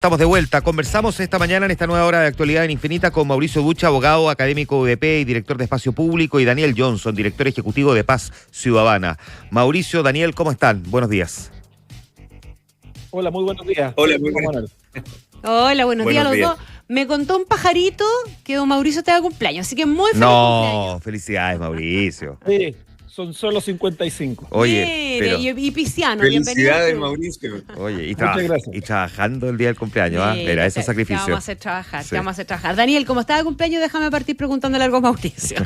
Estamos de vuelta. Conversamos esta mañana en esta nueva hora de Actualidad en Infinita con Mauricio Ducha, abogado académico UDP y director de Espacio Público, y Daniel Johnson, director ejecutivo de Paz Ciudadana. Mauricio, Daniel, ¿cómo están? Buenos días. Hola, muy buenos días. Hola, muy buenos días. Hola, buenos días a los dos. Me contó un pajarito que don Mauricio te da cumpleaños, así que muy feliz cumpleaños. No, felicidades, Mauricio. Sí. Son solo 55. Oye, pero... y pisciano, felicidades, Mauricio. Oye, y trabajando el día del cumpleaños, era ese sacrificio. Te vamos a hacer trabajar, Daniel, como está de cumpleaños, déjame partir preguntándole algo a Mauricio.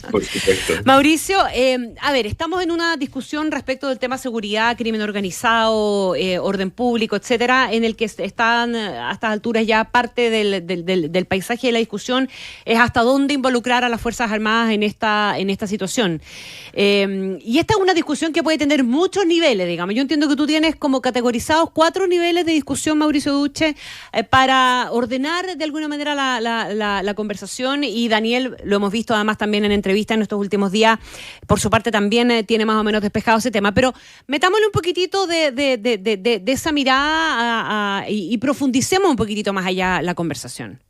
Por supuesto. Mauricio, a ver, estamos en una discusión respecto del tema seguridad, crimen organizado, orden público, etcétera, en el que están a estas alturas ya parte del paisaje de la discusión es hasta dónde involucrar a las Fuerzas Armadas en esta situación. Y esta es una discusión que puede tener muchos niveles, digamos. Yo entiendo que tú tienes como categorizados 4 niveles de discusión, Mauricio Duche, para ordenar de alguna manera la conversación, y Daniel, lo hemos visto además también en entrevistas en estos últimos días, por su parte también tiene más o menos despejado ese tema, pero metámosle un poquitito de esa mirada y profundicemos un poquitito más allá la conversación.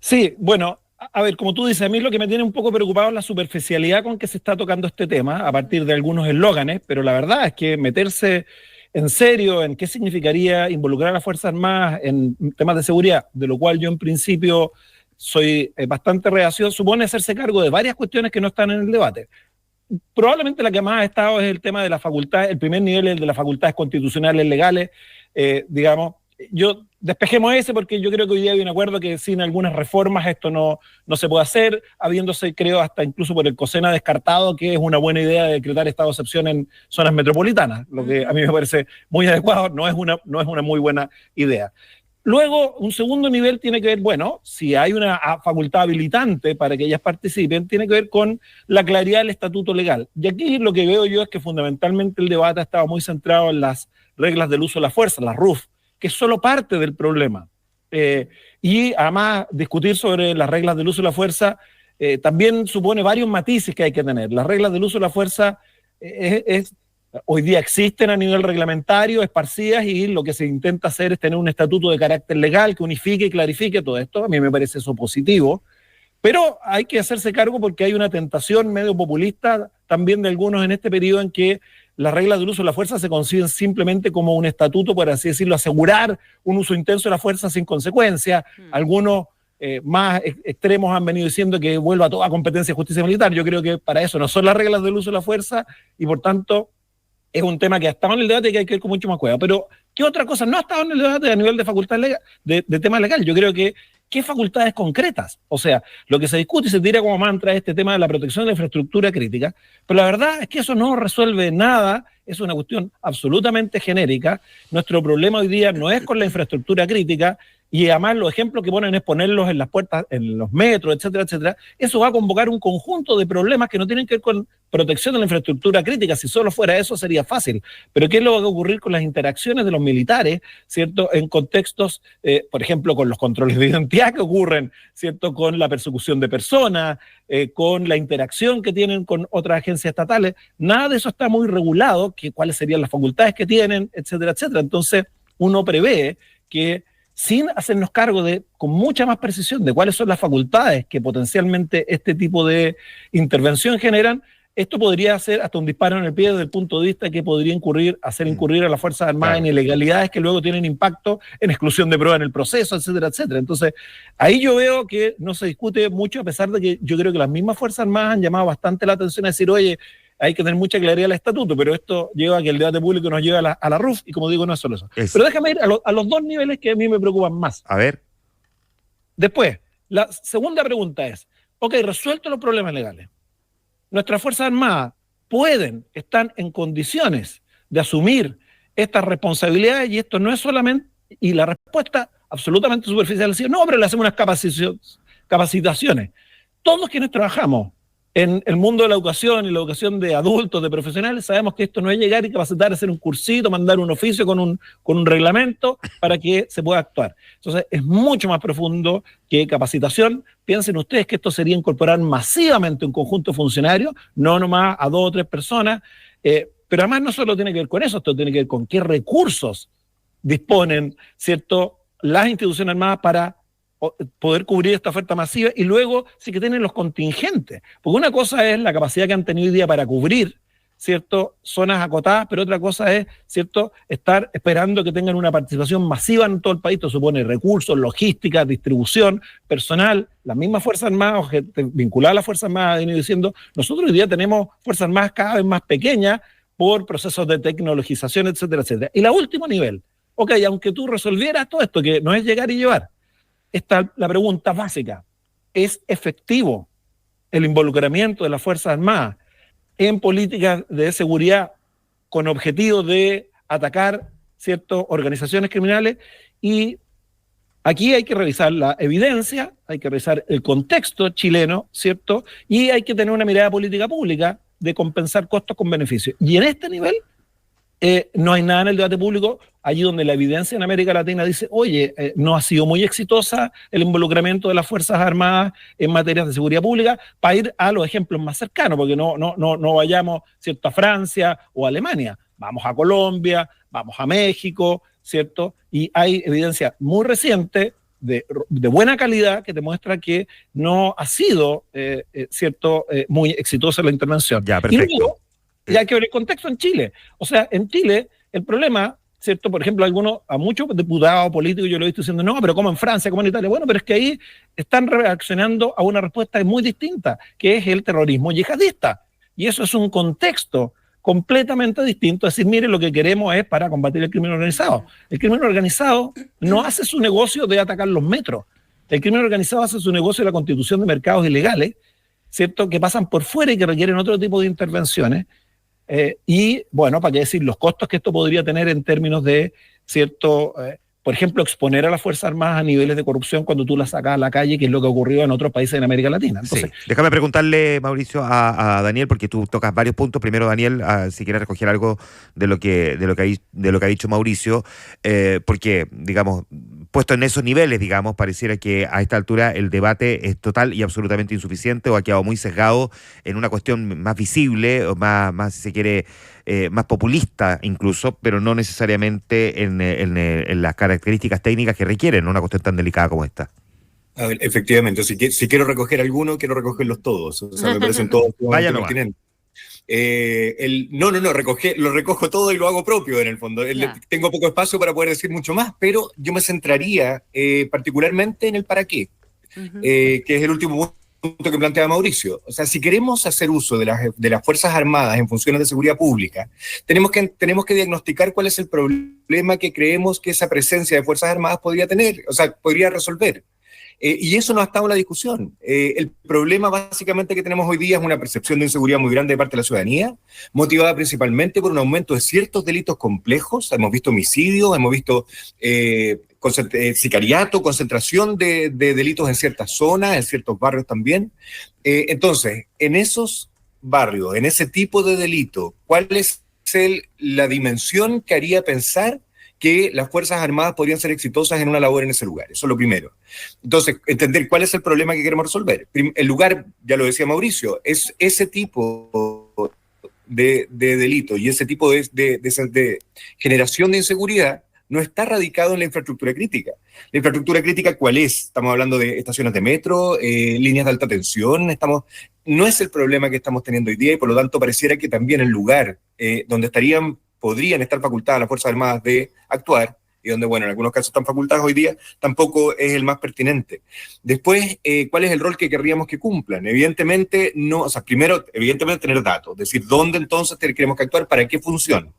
Sí, bueno, a ver, como tú dices, a mí lo que me tiene un poco preocupado es la superficialidad con que se está tocando este tema a partir de algunos eslóganes, pero la verdad es que meterse en serio en qué significaría involucrar a las Fuerzas Armadas en temas de seguridad, de lo cual yo en principio soy bastante reacio, supone hacerse cargo de varias cuestiones que no están en el debate. Probablemente la que más ha estado es el tema de la facultad, el primer nivel, el de las facultades constitucionales legales, digamos. Yo despejemos ese porque yo creo que hoy día hay un acuerdo que sin algunas reformas esto no se puede hacer, habiéndose, creo, hasta incluso por el COSENA descartado que es una buena idea decretar estado de excepción en zonas metropolitanas, lo que a mí me parece muy adecuado, no es una muy buena idea. Luego, un segundo nivel tiene que ver, bueno, si hay una facultad habilitante para que ellas participen, tiene que ver con la claridad del estatuto legal. Y aquí lo que veo yo es que fundamentalmente el debate ha estado muy centrado en las reglas del uso de la fuerza, las RUF, que es solo parte del problema. Y además discutir sobre las reglas del uso de la fuerza también supone varios matices que hay que tener. Las reglas del uso de la fuerza hoy día existen a nivel reglamentario, esparcidas, y lo que se intenta hacer es tener un estatuto de carácter legal que unifique y clarifique todo esto. A mí me parece eso positivo, pero hay que hacerse cargo porque hay una tentación medio populista también de algunos en este periodo en que las reglas del uso de la fuerza se conciben simplemente como un estatuto, por así decirlo, asegurar un uso intenso de la fuerza sin consecuencia. Algunos más extremos han venido diciendo que vuelva a toda competencia de justicia militar. Yo creo que para eso no son las reglas del uso de la fuerza y por tanto es un tema que ha estado en el debate y que hay que ver con mucho más cuidado. Pero ¿qué otra cosa no ha estado en el debate a nivel de facultad legal, de tema legal? Yo creo que ¿qué facultades concretas? O sea, lo que se discute y se tira como mantra es este tema de la protección de la infraestructura crítica, pero la verdad es que eso no resuelve nada, es una cuestión absolutamente genérica. Nuestro problema hoy día no es con la infraestructura crítica, y además los ejemplos que ponen es ponerlos en las puertas, en los metros, etcétera, etcétera. Eso va a convocar un conjunto de problemas que no tienen que ver con protección de la infraestructura crítica. Si solo fuera eso sería fácil. Pero ¿qué es lo que va a ocurrir con las interacciones de los militares, ¿cierto? En contextos, por ejemplo, con los controles de identidad que ocurren, ¿cierto? Con la persecución de personas, con la interacción que tienen con otras agencias estatales. Nada de eso está muy regulado, que cuáles serían las facultades que tienen, etcétera, etcétera. Entonces, uno prevé que sin hacernos cargo con mucha más precisión de cuáles son las facultades que potencialmente este tipo de intervención generan, esto podría ser hasta un disparo en el pie desde el punto de vista que podría hacer incurrir a las Fuerzas Armadas en ilegalidades que luego tienen impacto en exclusión de prueba en el proceso, etcétera, etcétera. Entonces, ahí yo veo que no se discute mucho, a pesar de que yo creo que las mismas Fuerzas Armadas han llamado bastante la atención a decir, oye, hay que tener mucha claridad en el estatuto, pero esto lleva a que el debate público nos lleve a la RUF, y como digo, no es solo eso. Pero déjame ir a los 2 niveles que a mí me preocupan más. A ver. Después, la segunda pregunta es, ok, resueltos los problemas legales, ¿nuestras Fuerzas Armadas están en condiciones de asumir estas responsabilidades? Y esto no es solamente, y la respuesta absolutamente superficial es decir, no, pero le hacemos unas capacitaciones. Todos quienes trabajamos en el mundo de la educación y la educación de adultos, de profesionales, sabemos que esto no es llegar y capacitar, hacer un cursito, mandar un oficio con un reglamento para que se pueda actuar. Entonces, es mucho más profundo que capacitación. Piensen ustedes que esto sería incorporar masivamente un conjunto de funcionarios, no nomás a 2 o 3 personas, pero además no solo tiene que ver con eso, esto tiene que ver con qué recursos disponen, ¿cierto?, las instituciones armadas para poder cubrir esta oferta masiva, y luego sí que tienen los contingentes. Porque una cosa es la capacidad que han tenido hoy día para cubrir, ¿cierto?, zonas acotadas, pero otra cosa es, ¿cierto?, estar esperando que tengan una participación masiva en todo el país. Esto supone recursos, logística, distribución, personal. Las mismas Fuerzas Armadas, vinculadas a las Fuerzas Armadas, han ido diciendo, nosotros hoy día tenemos Fuerzas Armadas cada vez más pequeñas por procesos de tecnologización, etcétera, etcétera. Y la último nivel, ok, aunque tú resolvieras todo esto, que no es llegar y llevar, está la pregunta básica: ¿es efectivo el involucramiento de las Fuerzas Armadas en políticas de seguridad con objetivo de atacar ciertas organizaciones criminales? Y aquí hay que revisar la evidencia, hay que revisar el contexto chileno, ¿cierto? Y hay que tener una mirada política pública de compensar costos con beneficios. Y en este nivel no hay nada en el debate público, allí donde la evidencia en América Latina dice, oye, no ha sido muy exitosa el involucramiento de las Fuerzas Armadas en materias de seguridad pública, para ir a los ejemplos más cercanos, porque no vayamos, ¿cierto?, a Francia o a Alemania, vamos a Colombia, vamos a México, ¿cierto? Y hay evidencia muy reciente de buena calidad que demuestra que no ha sido, ¿cierto?, muy exitosa la intervención. Ya, perfecto. Y luego, y hay que ver el contexto en Chile. O sea, en Chile, el problema, ¿cierto? Por ejemplo, a muchos diputados políticos yo lo he visto diciendo, no, pero como en Francia, como en Italia. Bueno, pero es que ahí están reaccionando a una respuesta muy distinta, que es el terrorismo yihadista. Y eso es un contexto completamente distinto. Es decir, mire, lo que queremos es para combatir el crimen organizado. El crimen organizado no hace su negocio de atacar los metros. El crimen organizado hace su negocio de la constitución de mercados ilegales, ¿cierto?, que pasan por fuera y que requieren otro tipo de intervenciones. Y bueno, para qué decir los costos que esto podría tener en términos de, ¿cierto?, por ejemplo, exponer a las Fuerzas Armadas a niveles de corrupción cuando tú las sacas a la calle, que es lo que ocurrió en otros países en América Latina. Entonces, sí. Déjame preguntarle, Mauricio, a Daniel, porque tú tocas varios puntos. Primero, Daniel, si quieres recoger algo de lo que ha dicho Mauricio, porque, digamos, puesto en esos niveles, digamos, pareciera que a esta altura el debate es total y absolutamente insuficiente, o ha quedado muy sesgado en una cuestión más visible, o más si se quiere, más populista incluso, pero no necesariamente en las características técnicas que requieren una cuestión tan delicada como esta. A ver, efectivamente, si quiero recoger alguno, quiero recogerlos todos. O sea, me parecen todos pertinentes. Lo recojo todo y lo hago propio en el fondo. Tengo poco espacio para poder decir mucho más, pero yo me centraría particularmente en el para qué, que es el último punto que plantea Mauricio. O sea, si queremos hacer uso de las Fuerzas Armadas en funciones de seguridad pública, tenemos que diagnosticar cuál es el problema que creemos que esa presencia de Fuerzas Armadas podría tener, o sea, podría resolver. Y eso no ha estado en la discusión. El problema básicamente que tenemos hoy día es una percepción de inseguridad muy grande de parte de la ciudadanía, motivada principalmente por un aumento de ciertos delitos complejos. Hemos visto homicidios, hemos visto sicariato, concentración de delitos en ciertas zonas, en ciertos barrios también. Entonces, en esos barrios, en ese tipo de delito, ¿cuál es la dimensión que haría pensar que las Fuerzas Armadas podrían ser exitosas en una labor en ese lugar? Eso es lo primero. Entonces, entender cuál es el problema que queremos resolver. El lugar, ya lo decía Mauricio, es ese tipo de delito y ese tipo de generación de inseguridad no está radicado en la infraestructura crítica. ¿La infraestructura crítica cuál es? Estamos hablando de estaciones de metro, líneas de alta tensión. No es el problema que estamos teniendo hoy día, y por lo tanto pareciera que también el lugar donde podrían estar facultadas las Fuerzas Armadas de actuar, y donde, bueno, en algunos casos están facultadas hoy día, tampoco es el más pertinente. Después, ¿cuál es el rol que querríamos que cumplan? Evidentemente, primero, tener datos, decir dónde entonces queremos que actuar, para qué función,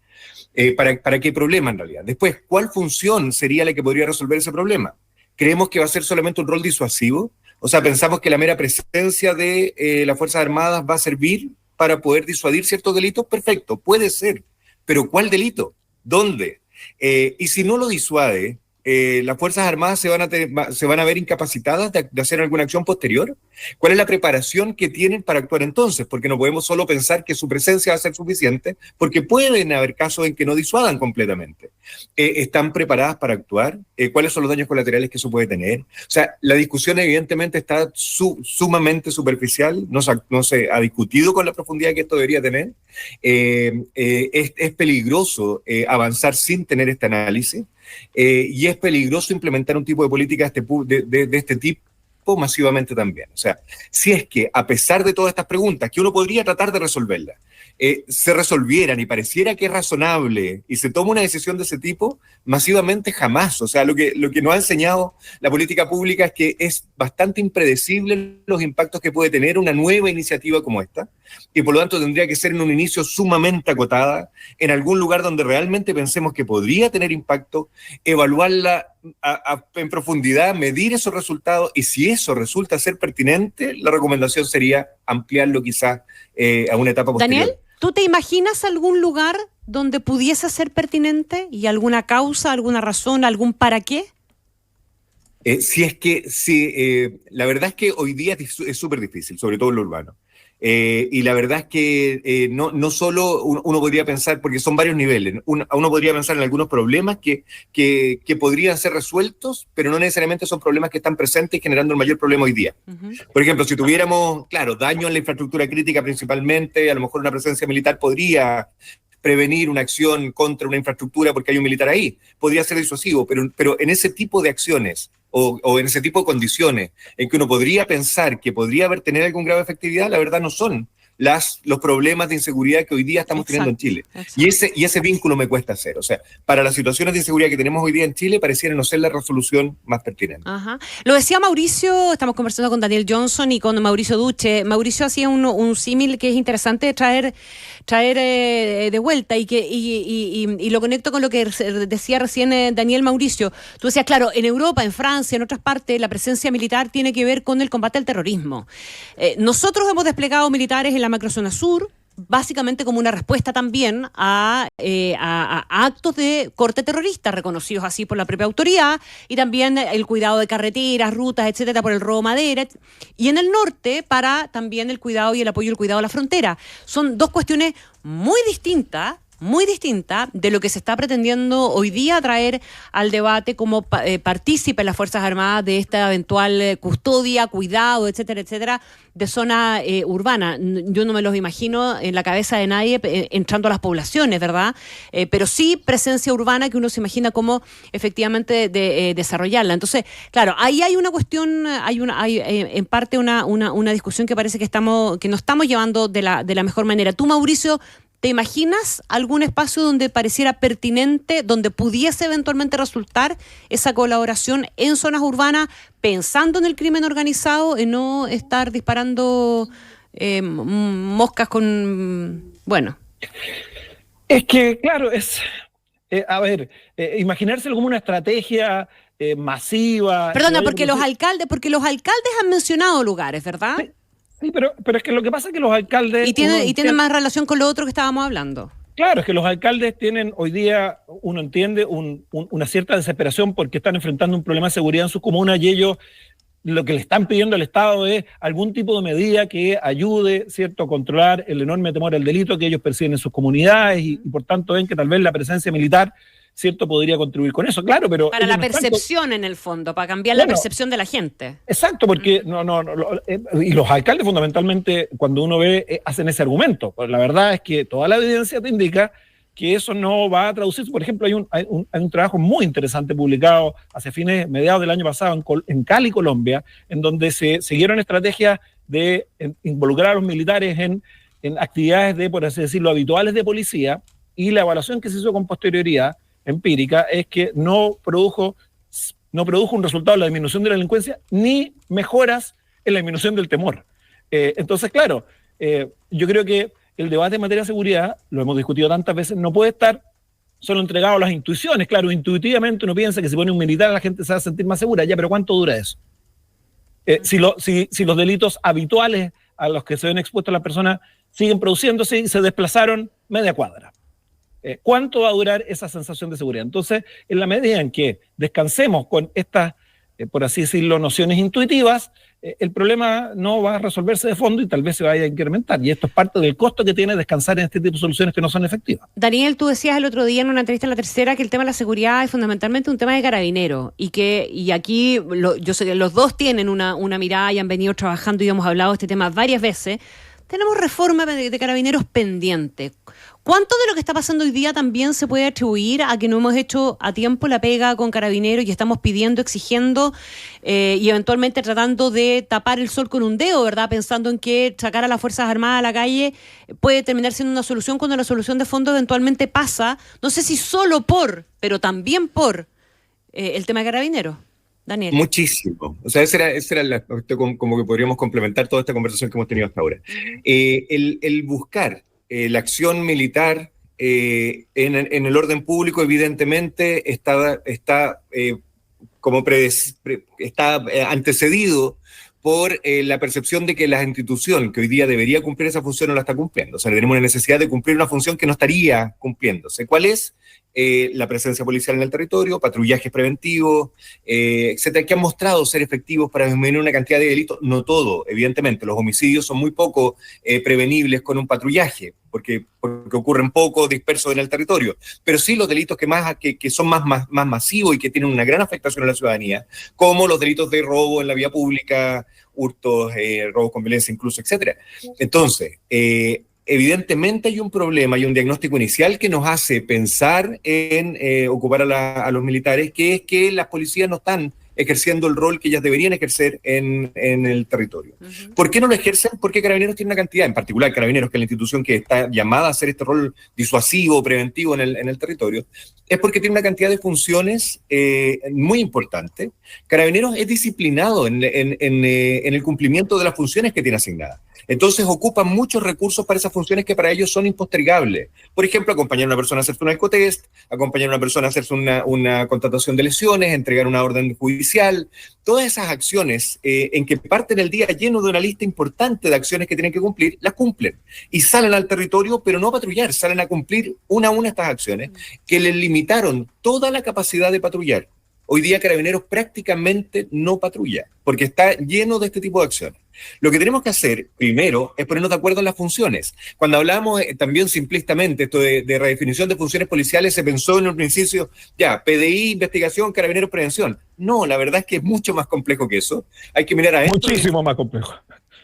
para qué problema en realidad. Después, ¿cuál función sería la que podría resolver ese problema? ¿Creemos que va a ser solamente un rol disuasivo? O sea, ¿pensamos que la mera presencia de las Fuerzas Armadas va a servir para poder disuadir ciertos delitos? Perfecto, puede ser. ¿Pero cuál delito? ¿Dónde? Y si no lo disuade, ¿las Fuerzas Armadas se van a ver incapacitadas de hacer alguna acción posterior? ¿Cuál es la preparación que tienen para actuar entonces? Porque no podemos solo pensar que su presencia va a ser suficiente, porque pueden haber casos en que no disuadan completamente. ¿Están preparadas para actuar? ¿Cuáles son los daños colaterales que eso puede tener? O sea, la discusión evidentemente está sumamente superficial, no se ha discutido con la profundidad que esto debería tener. Es peligroso avanzar sin tener este análisis. y es peligroso implementar un tipo de política de este tipo masivamente también. O sea, si es que a pesar de todas estas preguntas, que uno podría tratar de resolverlas, se resolvieran y pareciera que es razonable y se toma una decisión de ese tipo, masivamente jamás. O sea, lo que nos ha enseñado la política pública es que es bastante impredecible los impactos que puede tener una nueva iniciativa como esta, y por lo tanto tendría que ser en un inicio sumamente acotada, en algún lugar donde realmente pensemos que podría tener impacto, evaluarla en profundidad, medir esos resultados, y si eso resulta ser pertinente, la recomendación sería ampliarlo quizás a una etapa posterior. Daniel, ¿tú te imaginas algún lugar donde pudiese ser pertinente y alguna causa, alguna razón, algún para qué? La verdad es que hoy día es súper difícil, sobre todo en lo urbano. Y la verdad es que no solo uno podría pensar, porque son varios niveles, uno podría pensar en algunos problemas que podrían ser resueltos, pero no necesariamente son problemas que están presentes y generando el mayor problema hoy día. Uh-huh. Por ejemplo, si tuviéramos, claro, daño en la infraestructura crítica principalmente, a lo mejor una presencia militar podría prevenir una acción contra una infraestructura porque hay un militar ahí, podría ser disuasivo, pero en ese tipo de acciones o en ese tipo de condiciones en que uno podría pensar que podría tener alguna grave efectividad, la verdad no son los problemas de inseguridad que hoy día estamos teniendo en Chile. Y ese vínculo me cuesta hacer. O sea, para las situaciones de inseguridad que tenemos hoy día en Chile, pareciera no ser la resolución más pertinente. Ajá. Lo decía Mauricio, estamos conversando con Daniel Johnson y con Mauricio Duche. Mauricio hacía un símil que es interesante traer de vuelta y lo conecto con lo que decía recién Daniel Mauricio. Tú decías, claro, en Europa, en Francia, en otras partes, la presencia militar tiene que ver con el combate al terrorismo. Nosotros hemos desplegado militares en la macrozona sur, básicamente como una respuesta también a actos de corte terrorista, reconocidos así por la propia autoridad, y también el cuidado de carreteras, rutas, etcétera, por el robo de madera, y en el norte para también el cuidado y el apoyo al cuidado de la frontera. Son dos cuestiones muy distintas de lo que se está pretendiendo hoy día traer al debate como partícipe en las Fuerzas Armadas de esta eventual custodia, cuidado, etcétera, etcétera, de zona urbana. Yo no me los imagino en la cabeza de nadie entrando a las poblaciones, ¿verdad? Pero sí presencia urbana que uno se imagina cómo efectivamente desarrollarla. Entonces, claro, ahí hay una cuestión, hay en parte una discusión que parece que no estamos llevando de la mejor manera. Tú, Mauricio, ¿te imaginas algún espacio donde pareciera pertinente, donde pudiese eventualmente resultar esa colaboración en zonas urbanas, pensando en el crimen organizado, en no estar disparando moscas con... Bueno. Es que, claro, imaginárselo como una estrategia masiva... Perdona, porque los alcaldes han mencionado lugares, ¿verdad? Sí, pero es que lo que pasa es que los alcaldes... Y tienen más relación con lo otro que estábamos hablando. Claro, es que los alcaldes tienen hoy día, uno entiende, una cierta desesperación porque están enfrentando un problema de seguridad en sus comunas y ellos lo que le están pidiendo al Estado es algún tipo de medida que ayude, ¿cierto?, a controlar el enorme temor al delito que ellos perciben en sus comunidades y por tanto ven que tal vez la presencia militar, ¿cierto?, podría contribuir con eso, claro, pero... Para la percepción, en el fondo, para cambiar la percepción de la gente. Exacto, porque y los alcaldes fundamentalmente, cuando uno ve, hacen ese argumento. Pues la verdad es que toda la evidencia te indica que eso no va a traducirse. Por ejemplo, hay un trabajo muy interesante publicado hacia mediados del año pasado en Cali, Colombia, en donde se siguieron estrategias de involucrar a los militares en actividades por así decirlo, habituales de policía, y la evaluación que se hizo con posterioridad empírica es que no produjo un resultado en la disminución de la delincuencia ni mejoras en la disminución del temor. Entonces, claro, yo creo que el debate en materia de seguridad, lo hemos discutido tantas veces, no puede estar solo entregado a las intuiciones. Claro, intuitivamente uno piensa que si pone un militar la gente se va a sentir más segura, ya, pero ¿cuánto dura eso? Si los delitos habituales a los que se ven expuestos las personas siguen produciéndose y se desplazaron media cuadra. ¿Cuánto va a durar esa sensación de seguridad? Entonces, en la medida en que descansemos con estas, por así decirlo, nociones intuitivas, el problema no va a resolverse de fondo y tal vez se vaya a incrementar. Y esto es parte del costo que tiene descansar en este tipo de soluciones que no son efectivas. Daniel, tú decías el otro día en una entrevista en La Tercera que el tema de la seguridad es fundamentalmente un tema de Carabineros y aquí yo sé que los dos tienen una mirada y han venido trabajando y hemos hablado de este tema varias veces. Tenemos reforma de Carabineros pendiente. ¿Cuánto de lo que está pasando hoy día también se puede atribuir a que no hemos hecho a tiempo la pega con Carabineros y estamos pidiendo, exigiendo y eventualmente tratando de tapar el sol con un dedo, ¿verdad? Pensando en que sacar a las Fuerzas Armadas a la calle puede terminar siendo una solución cuando la solución de fondo eventualmente pasa, no sé si solo pero también por el tema de Carabineros. Daniel. Muchísimo. O sea, ese era como que podríamos complementar toda esta conversación que hemos tenido hasta ahora. El buscar la acción militar en el orden público, evidentemente, está antecedido por la percepción de que la institución que hoy día debería cumplir esa función no la está cumpliendo. O sea, tenemos una necesidad de cumplir una función que no estaría cumpliéndose. ¿Cuál es? La presencia policial en el territorio, patrullajes preventivos, etcétera, que han mostrado ser efectivos para disminuir una cantidad de delitos. No todo, evidentemente. Los homicidios son muy poco prevenibles con un patrullaje, porque ocurren poco dispersos en el territorio. Pero sí los delitos que son más masivos y que tienen una gran afectación a la ciudadanía, como los delitos de robo en la vía pública, hurtos, robos con violencia incluso, etcétera. Entonces, evidentemente hay un problema y un diagnóstico inicial que nos hace pensar en ocupar a los militares, que es que las policías no están ejerciendo el rol que ellas deberían ejercer en el territorio. Uh-huh. ¿Por qué no lo ejercen? Porque Carabineros tiene una cantidad, en particular Carabineros, que es la institución que está llamada a hacer este rol disuasivo, preventivo en el territorio, es porque tiene una cantidad de funciones muy importante. Carabineros es disciplinado en el cumplimiento de las funciones que tiene asignadas. Entonces ocupan muchos recursos para esas funciones que para ellos son impostergables. Por ejemplo, acompañar a una persona a hacerse un alcotest, acompañar a una persona a hacerse una constatación de lesiones, entregar una orden judicial. Todas esas acciones en que parten el día lleno de una lista importante de acciones que tienen que cumplir, las cumplen. Y salen al territorio, pero no a patrullar, salen a cumplir una a una estas acciones que les limitaron toda la capacidad de patrullar. Hoy día Carabineros prácticamente no patrulla, porque está lleno de este tipo de acciones. Lo que tenemos que hacer, primero, es ponernos de acuerdo en las funciones. Cuando hablamos también simplistamente esto de redefinición de funciones policiales, se pensó en un principio, PDI, investigación, Carabineros, prevención. No, la verdad es que es mucho más complejo que eso. Hay que mirar a esto. Muchísimo más complejo.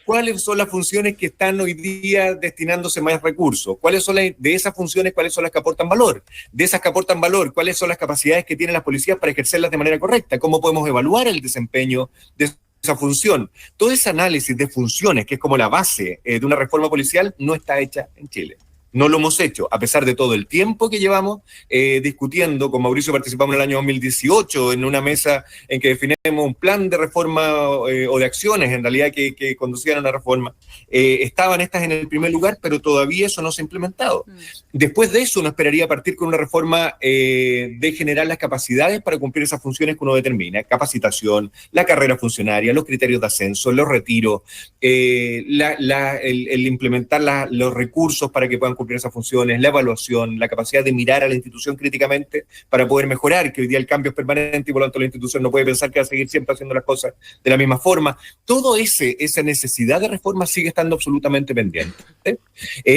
¿Cuáles son las funciones que están hoy día destinándose más recursos? ¿Cuáles son de esas funciones, cuáles son las que aportan valor? De esas que aportan valor, ¿cuáles son las capacidades que tienen las policías para ejercerlas de manera correcta? ¿Cómo podemos evaluar el desempeño de esa función? Todo ese análisis de funciones, que es como la base de una reforma policial, no está hecha en Chile. No lo hemos hecho, a pesar de todo el tiempo que llevamos discutiendo. Con Mauricio participamos en el año 2018 en una mesa en que definimos un plan de reforma o de acciones, en realidad, que conducían a una reforma. Estaban estas en el primer lugar, pero todavía eso no se ha implementado. Después de eso, uno esperaría partir con una reforma de generar las capacidades para cumplir esas funciones que uno determina: capacitación, la carrera funcionaria, los criterios de ascenso, los retiros, el implementar los recursos para que puedan cumplir esas funciones, la evaluación, la capacidad de mirar a la institución críticamente para poder mejorar, que hoy día el cambio es permanente y por lo tanto la institución no puede pensar que va a seguir siempre haciendo las cosas de la misma forma. Todo esa necesidad de reforma sigue estando absolutamente pendiente.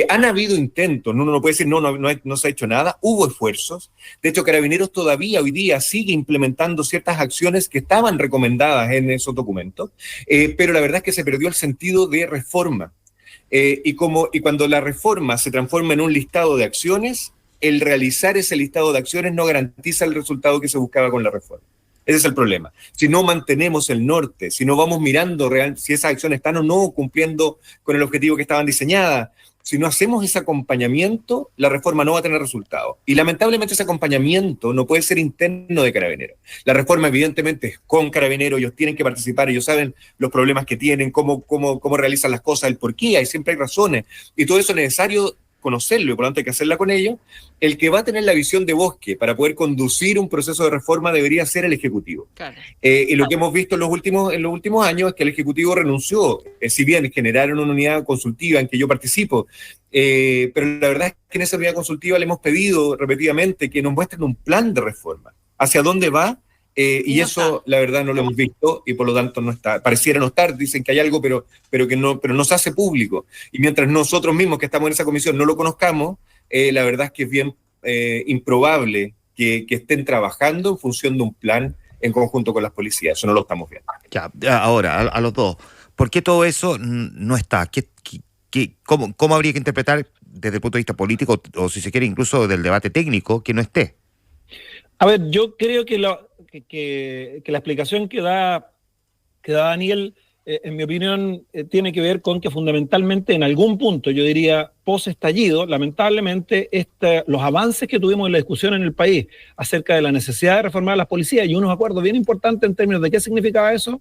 Han habido intentos, uno no puede decir no se ha hecho nada, hubo esfuerzos. De hecho, Carabineros todavía hoy día sigue implementando ciertas acciones que estaban recomendadas en esos documentos, pero la verdad es que se perdió el sentido de reforma. Y cuando la reforma se transforma en un listado de acciones, el realizar ese listado de acciones no garantiza el resultado que se buscaba con la reforma. Ese es el problema. Si no mantenemos el norte, si no vamos mirando si esas acciones están o no cumpliendo con el objetivo que estaban diseñadas, si no hacemos ese acompañamiento, la reforma no va a tener resultado. Y lamentablemente ese acompañamiento no puede ser interno de Carabineros. La reforma evidentemente es con Carabineros, ellos tienen que participar, ellos saben los problemas que tienen, cómo realizan las cosas, el por qué, siempre hay razones. Y todo eso es necesario conocerlo y por lo tanto hay que hacerla con ellos. El que va a tener la visión de bosque para poder conducir un proceso de reforma debería ser el Ejecutivo. Claro. Y lo que hemos visto en los últimos años es que el Ejecutivo renunció, si bien generaron una unidad consultiva en que yo participo, pero la verdad es que en esa unidad consultiva le hemos pedido repetidamente que nos muestren un plan de reforma. ¿Hacia dónde va? Y eso, la verdad, no lo hemos visto y por lo tanto no está. Pareciera no estar, dicen que hay algo, pero no se hace público. Y mientras nosotros mismos que estamos en esa comisión no lo conozcamos, la verdad es que es bien improbable que estén trabajando en función de un plan en conjunto con las policías. Eso no lo estamos viendo. Ya, ahora, a los dos, ¿por qué todo eso no está? ¿Cómo habría que interpretar desde el punto de vista político, o si se quiere incluso del debate técnico, que no esté. A ver, yo creo que la explicación que da Daniel, en mi opinión, tiene que ver con que fundamentalmente en algún punto, yo diría post-estallido, lamentablemente los avances que tuvimos en la discusión en el país acerca de la necesidad de reformar a las policías y unos acuerdos bien importantes en términos de qué significaba eso,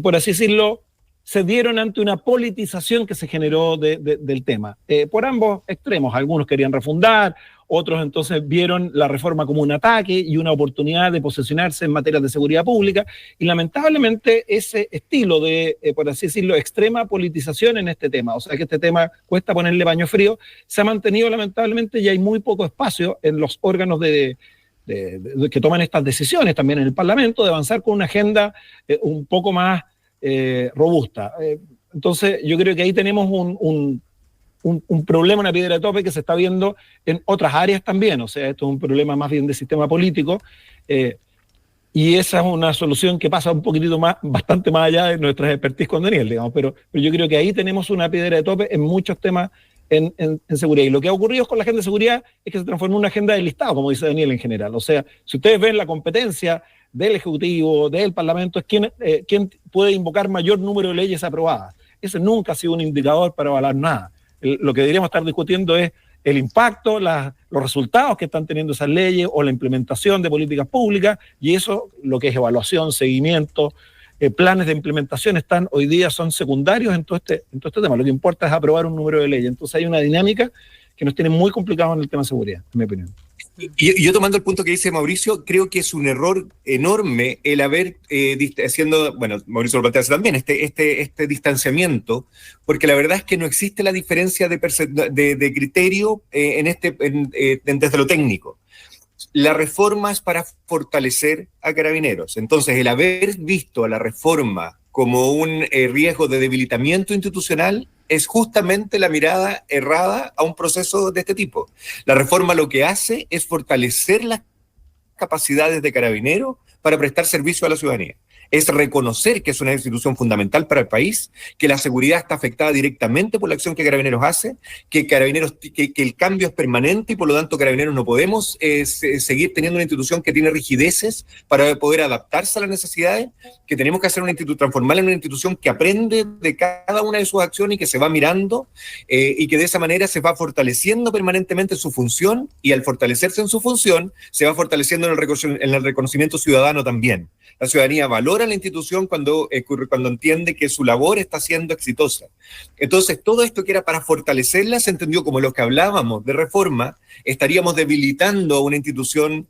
por así decirlo, se dieron ante una politización que se generó del tema. Por ambos extremos, algunos querían refundar, otros entonces vieron la reforma como un ataque y una oportunidad de posesionarse en materia de seguridad pública, y lamentablemente ese estilo de, por así decirlo, extrema politización en este tema, o sea que este tema cuesta ponerle baño frío, se ha mantenido lamentablemente y hay muy poco espacio en los órganos que toman estas decisiones, también en el Parlamento, de avanzar con una agenda un poco más robusta. Entonces yo creo que ahí tenemos un problema, una piedra de tope que se está viendo en otras áreas también, o sea, esto es un problema más bien de sistema político, y esa es una solución que pasa un poquitito más, bastante más allá de nuestras expertise con Daniel, digamos, pero yo creo que ahí tenemos una piedra de tope en muchos temas en seguridad, y lo que ha ocurrido con la agenda de seguridad es que se transformó en una agenda de listado, como dice Daniel en general, o sea, si ustedes ven la competencia del Ejecutivo, del Parlamento, es quién puede invocar mayor número de leyes aprobadas. Ese nunca ha sido un indicador para evaluar nada. Lo que deberíamos estar discutiendo es el impacto, los resultados que están teniendo esas leyes o la implementación de políticas públicas, y eso, lo que es evaluación, seguimiento, planes de implementación, hoy día son secundarios en todo este tema. Lo que importa es aprobar un número de leyes. Entonces hay una dinámica que nos tiene muy complicados en el tema de seguridad, en mi opinión. Y yo tomando el punto que dice Mauricio, creo que es un error enorme el haber haciendo, bueno, Mauricio lo plantea también, este distanciamiento, porque la verdad es que no existe la diferencia de criterio desde lo técnico. La reforma es para fortalecer a Carabineros. Entonces, el haber visto a la reforma como un riesgo de debilitamiento institucional es justamente la mirada errada a un proceso de este tipo. La reforma lo que hace es fortalecer las capacidades de Carabineros para prestar servicio a la ciudadanía. Es reconocer que es una institución fundamental para el país, que la seguridad está afectada directamente por la acción que Carabineros hace, que el cambio es permanente y por lo tanto Carabineros no podemos seguir teniendo una institución que tiene rigideces para poder adaptarse a las necesidades, que tenemos que hacer transformarla en una institución que aprende de cada una de sus acciones y que se va mirando y que de esa manera se va fortaleciendo permanentemente su función, y al fortalecerse en su función se va fortaleciendo en el reconocimiento ciudadano también. La ciudadanía valora la institución cuando entiende que su labor está siendo exitosa. Entonces, todo esto que era para fortalecerla se entendió como lo que hablábamos de reforma, estaríamos debilitando a una institución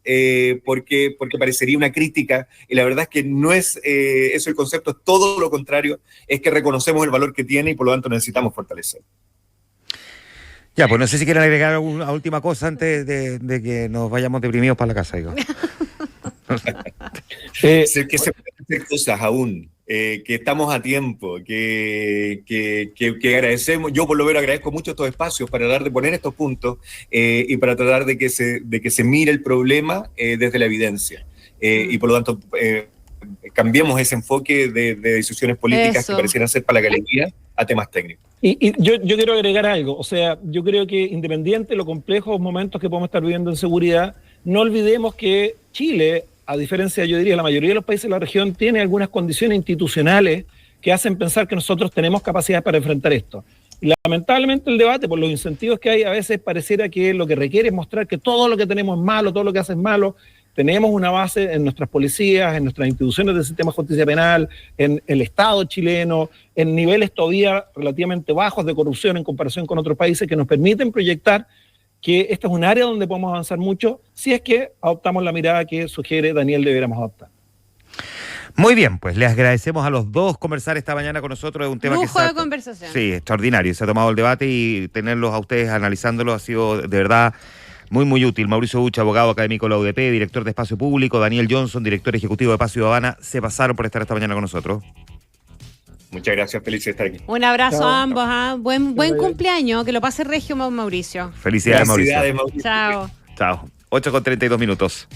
porque parecería una crítica, y la verdad es que no es eso el concepto, es todo lo contrario, es que reconocemos el valor que tiene y por lo tanto necesitamos fortalecerlo. Ya, pues no sé si quieren agregar una última cosa antes de que nos vayamos deprimidos para la casa, digo. Que se pueden hacer cosas aún, que estamos a tiempo, que agradecemos, yo por lo menos agradezco mucho estos espacios para tratar de poner estos puntos y para tratar de que se mire el problema desde la evidencia y por lo tanto cambiemos ese enfoque de decisiones políticas que parecieran ser para la galería a temas técnicos. Y yo quiero agregar algo, o sea, yo creo que independiente de los complejos momentos que podemos estar viviendo en seguridad, no olvidemos que Chile, a diferencia, yo diría, la mayoría de los países de la región, tiene algunas condiciones institucionales que hacen pensar que nosotros tenemos capacidad para enfrentar esto. Y lamentablemente el debate, por los incentivos que hay, a veces pareciera que lo que requiere es mostrar que todo lo que tenemos es malo, todo lo que hace es malo. Tenemos una base en nuestras policías, en nuestras instituciones del sistema de justicia penal, en el Estado chileno, en niveles todavía relativamente bajos de corrupción en comparación con otros países que nos permiten proyectar que esta es un área donde podemos avanzar mucho si es que adoptamos la mirada que sugiere Daniel deberíamos adoptar. Muy bien, pues les agradecemos a los dos conversar esta mañana con nosotros. Es un tema lujo de conversación. Sí, extraordinario. Se ha tomado el debate y tenerlos a ustedes analizándolo ha sido de verdad muy, muy útil. Mauricio Bucha, abogado académico de la UDP, director de Espacio Público, Daniel Johnson, director ejecutivo de Paz Ciudadana, se pasaron por estar esta mañana con nosotros. Muchas gracias, feliz de estar aquí. Un abrazo a ambos, buen cumpleaños, que lo pase regio, Mauricio. Felicidades, Mauricio. Mauricio. Chao. Chao. 8:32.